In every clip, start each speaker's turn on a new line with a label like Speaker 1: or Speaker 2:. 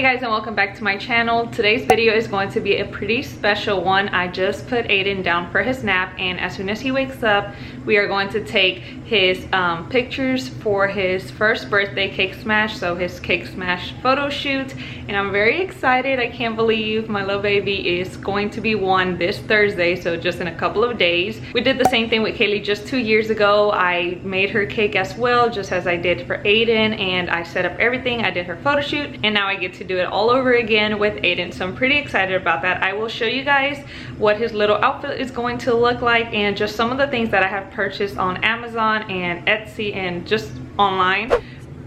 Speaker 1: guys, and welcome back to my channel. Today's video is going to be a pretty special one. I just put Aiden down for his nap, and as soon as he wakes up, we are going to take his pictures for his first birthday cake smash, so his cake smash photo shoot. And I'm very excited. I can't believe my little baby is going to be one this Thursday, so just in a couple of days. We did the same thing with Kailey just 2 years ago. I made her cake as well, just as I did for Aiden, and I set up everything. I did her photo shoot, and now I get to do it all over again with Aiden, so I'm pretty excited about that. I will show you guys what his little outfit is going to look like and just some of the things that I have purchased on Amazon and Etsy and just online.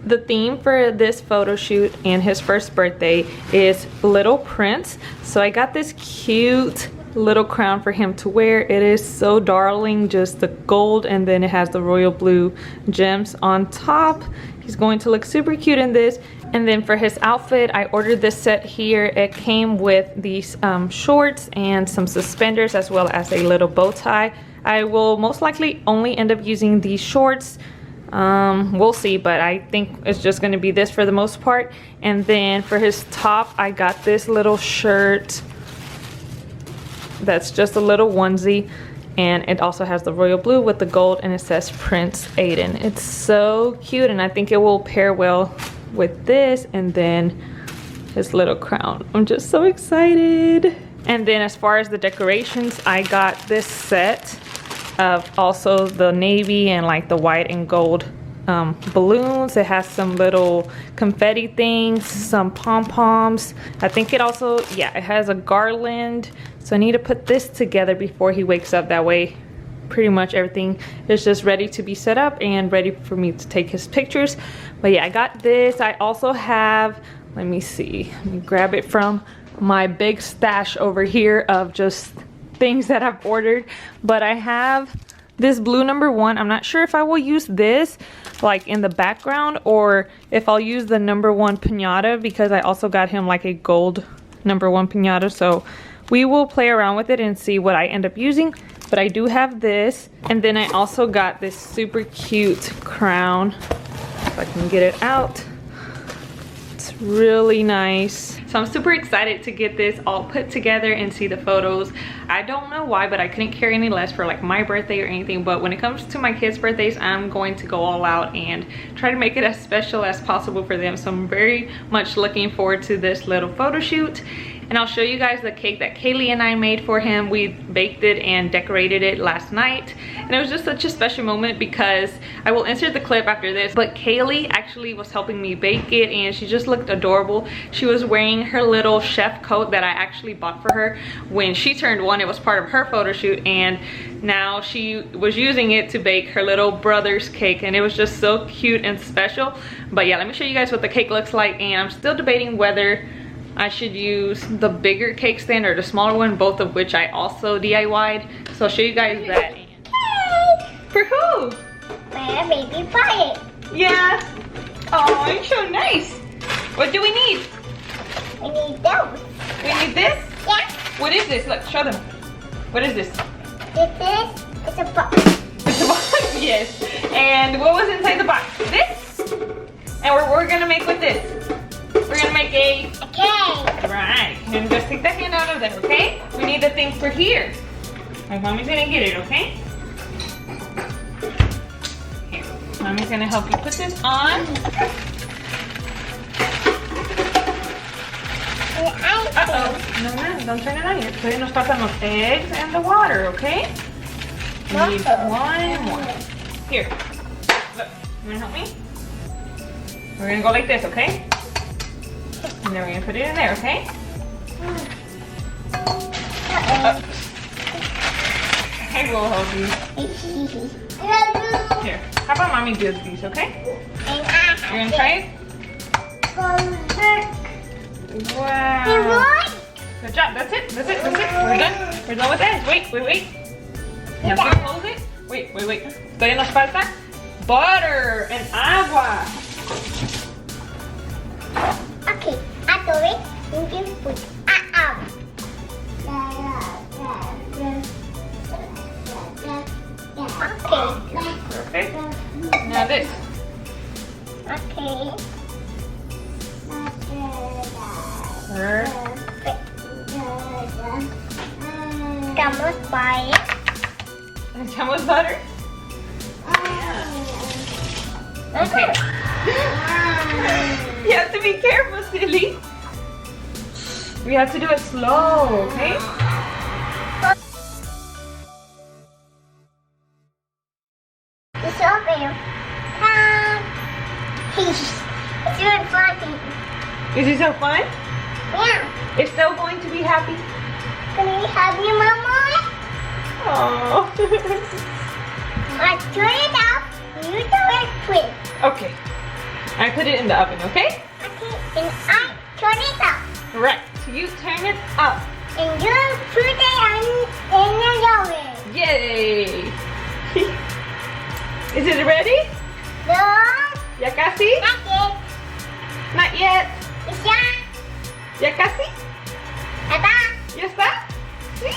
Speaker 1: The theme for this photo shoot and his first birthday is Little Prince, so I got this cute little crown for him to wear. It is so darling, just the gold, and then it has the royal blue gems on top. He's going to look super cute in this. And then for his outfit, I ordered this set here. It came with these shorts and some suspenders, as well as a little bow tie. I will most likely only end up using these shorts. We'll see, but I think it's just going to be this for the most part. And then for his top, I got this little shirt that's just a little onesie, and it also has the royal blue with the gold, and it says Prince Aiden. It's so cute, and I think it will pair well with this and then his little crown. I'm just so excited. And then as far as the decorations, I got this set of also the navy and like the white and gold balloons. It has some little confetti things, some pom-poms. I think it also, yeah, it has a garland. So I need to put this together before he wakes up. That way pretty much everything is just ready to be set up and ready for me to take his pictures. But yeah, I got this. I also have, let me see, let me grab it from my big stash over here of just things that I've ordered. But I have this blue #1. I'm not sure if I will use this like in the background or if I'll use the #1 piñata, because I also got him like a gold #1 piñata. So we will play around with it and see what I end up using. But I do have this, and then I also got this super cute crown. If I can get it out. It's really nice. So I'm super excited to get this all put together and see the photos. I don't know why, but I couldn't carry any less for like my birthday or anything. But when it comes to my kids' birthdays, I'm going to go all out and try to make it as special as possible for them. So I'm very much looking forward to this little photo shoot. And I'll show you guys the cake that Kailey and I made for him. We baked it and decorated it last night. And it was just such a special moment because I will insert the clip after this. But Kailey actually was helping me bake it, and she just looked adorable. She was wearing her little chef coat that I actually bought for her when she turned 1. It was part of her photo shoot, and now she was using it to bake her little brother's cake, and it was just so cute and special. But yeah, let me show you guys what the cake looks like, and I'm still debating whether I should use the bigger cake stand or the smaller one, both of which I also DIY'd. So I'll show you guys that. For who?
Speaker 2: My baby pie.
Speaker 1: Yeah. Oh, you're so nice. What do we need?
Speaker 2: We need those.
Speaker 1: We need this?
Speaker 2: Yeah.
Speaker 1: What is this? Look, show them. What is this?
Speaker 2: It's a box.
Speaker 1: It's a box, yes. And what was inside the box? This? And we're gonna make with this. We're gonna make a
Speaker 2: cake.
Speaker 1: Right. And just take the hand out of there, okay? We need the things for here. My mommy's gonna get it, okay? Here. Mommy's gonna help you put this on. Uh-oh. No, don't turn it on yet. Todavía nos faltan los eggs and the water, okay? We need one more. Here. Look. You wanna help me? We're gonna go like this, okay? And then we're gonna put it in there, okay? I will help you. Here, how about mommy does these, okay? You're gonna try it? Wow. Good job, that's it. We're done. We're done with that. Wait. Now can you close it? Wait. Todavía nos falta butter and agua.
Speaker 2: Okay, after it, you can put
Speaker 1: Okay. Now this.
Speaker 2: Okay. Camel's bite.
Speaker 1: Camel's butter? Okay. You have to be careful, silly. We have to do it slow, okay?
Speaker 2: It's open. It's really fun.
Speaker 1: Is it so fun?
Speaker 2: Yeah.
Speaker 1: It's still going to be happy?
Speaker 2: Can we have you, Mama?
Speaker 1: Oh.
Speaker 2: I turn it up. You do it quick.
Speaker 1: Okay. I put it in the oven, okay?
Speaker 2: Okay. And I turn it up.
Speaker 1: Right. You turn it up.
Speaker 2: And you put it in the oven.
Speaker 1: Yay! Is it ready?
Speaker 2: No.
Speaker 1: Ya casi?
Speaker 2: Not yet.
Speaker 1: Not yet.
Speaker 2: It's done.
Speaker 1: Ya casi?
Speaker 2: Ta-da.
Speaker 1: Ya está? Sí.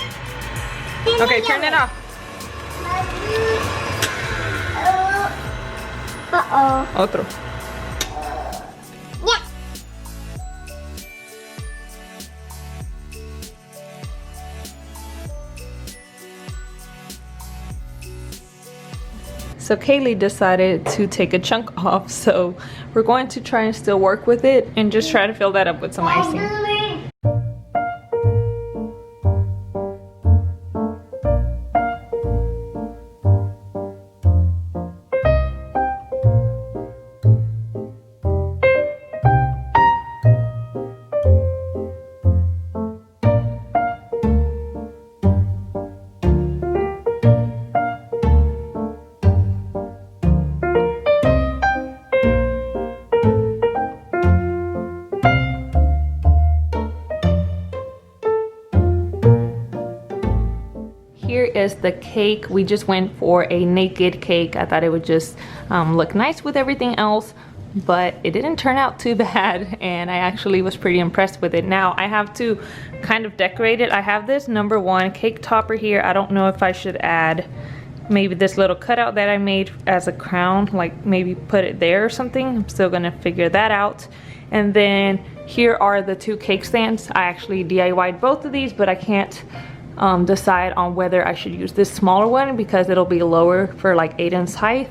Speaker 2: In the
Speaker 1: Okay, turn it
Speaker 2: oven.
Speaker 1: off.
Speaker 2: Uh-oh.
Speaker 1: Otro.
Speaker 2: Yeah.
Speaker 1: So Kailey decided to take a chunk off, so we're going to try and still work with it and just try to fill that up with some icing. Here is the cake. We just went for a naked cake. I thought it would just look nice with everything else, but it didn't turn out too bad, and I actually was pretty impressed with it. Now I have to kind of decorate it. I have this #1 cake topper here. I don't know if I should add maybe this little cutout that I made as a crown, like maybe put it there or something. I'm still gonna figure that out. And then here are the 2 cake stands. I actually DIY'd both of these, but I can't decide on whether I should use this smaller one because it'll be lower for like Aiden's height,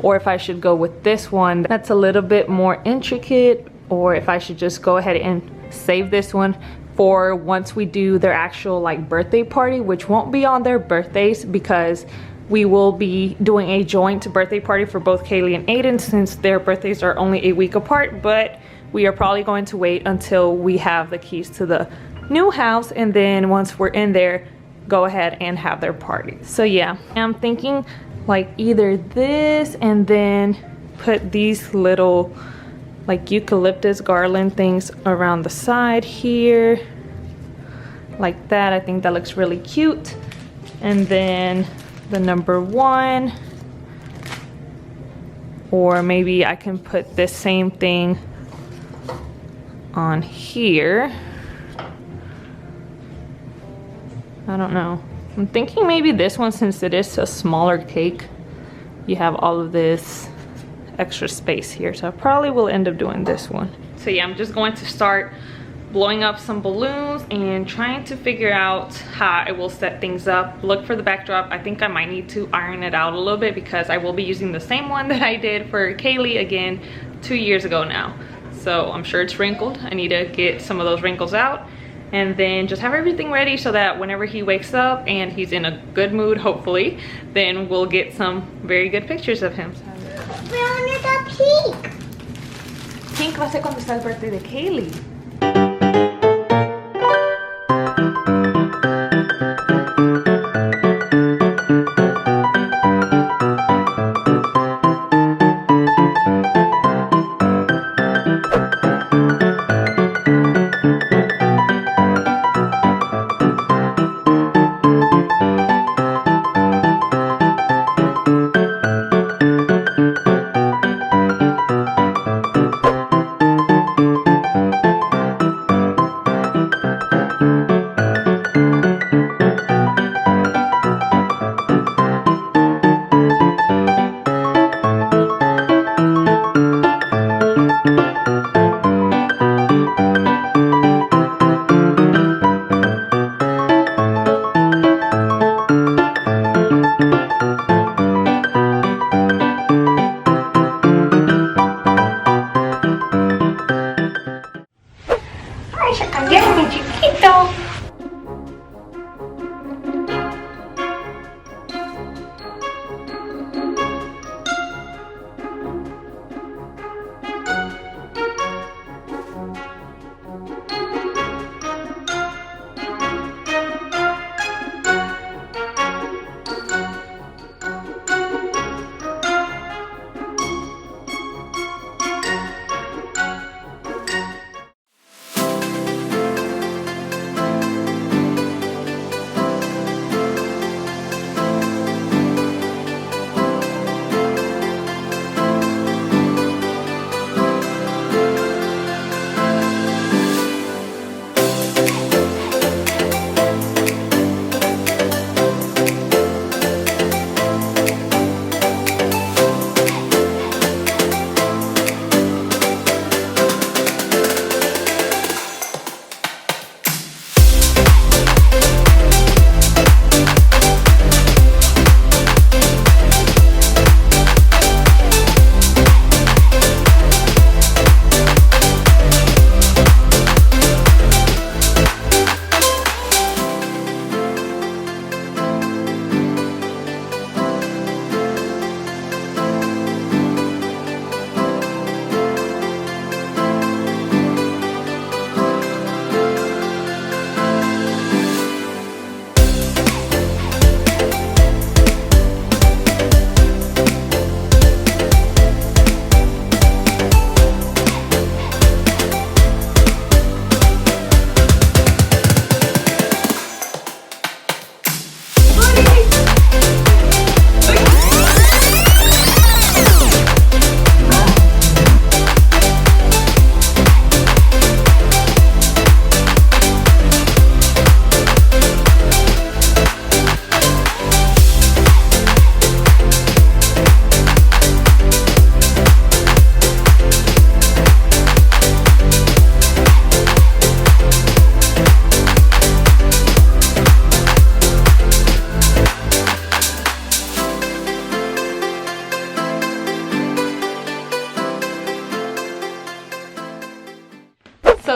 Speaker 1: or if I should go with this one that's a little bit more intricate, or if I should just go ahead and save this one for once we do their actual like birthday party, which won't be on their birthdays because we will be doing a joint birthday party for both Kailey and Aiden since their birthdays are only a week apart. But we are probably going to wait until we have the keys to the new house, and then once we're in there, go ahead and have their party. So yeah, I'm thinking like either this and then put these little like eucalyptus garland things around the side here like that. I think that looks really cute. And then the #1, or maybe I can put this same thing on here. I don't know. I'm thinking maybe this one, since it is a smaller cake, you have all of this extra space here. So I probably will end up doing this one. So yeah, I'm just going to start blowing up some balloons and trying to figure out how I will set things up. Look for the backdrop. I think I might need to iron it out a little bit because I will be using the same one that I did for Kailey again 2 years ago now. So I'm sure it's wrinkled. I need to get some of those wrinkles out. And then just have everything ready so that whenever he wakes up and he's in a good mood, hopefully, then we'll get some very good pictures of him.
Speaker 2: We're under the pink.
Speaker 1: Pink va a ser cuando sea el birthday de Kailey.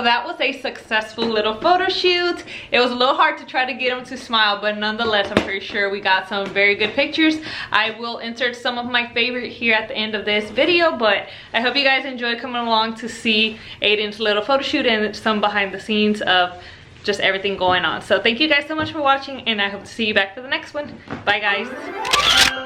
Speaker 1: that was a successful little photo shoot. It was a little hard to try to get them to smile, but nonetheless, I'm pretty sure we got some very good pictures. I will insert some of my favorite here at the end of this video, but I hope you guys enjoyed coming along to see Aiden's little photo shoot and some behind the scenes of just everything going on. So thank you guys so much for watching, and I hope to see you back for the next one. Bye guys.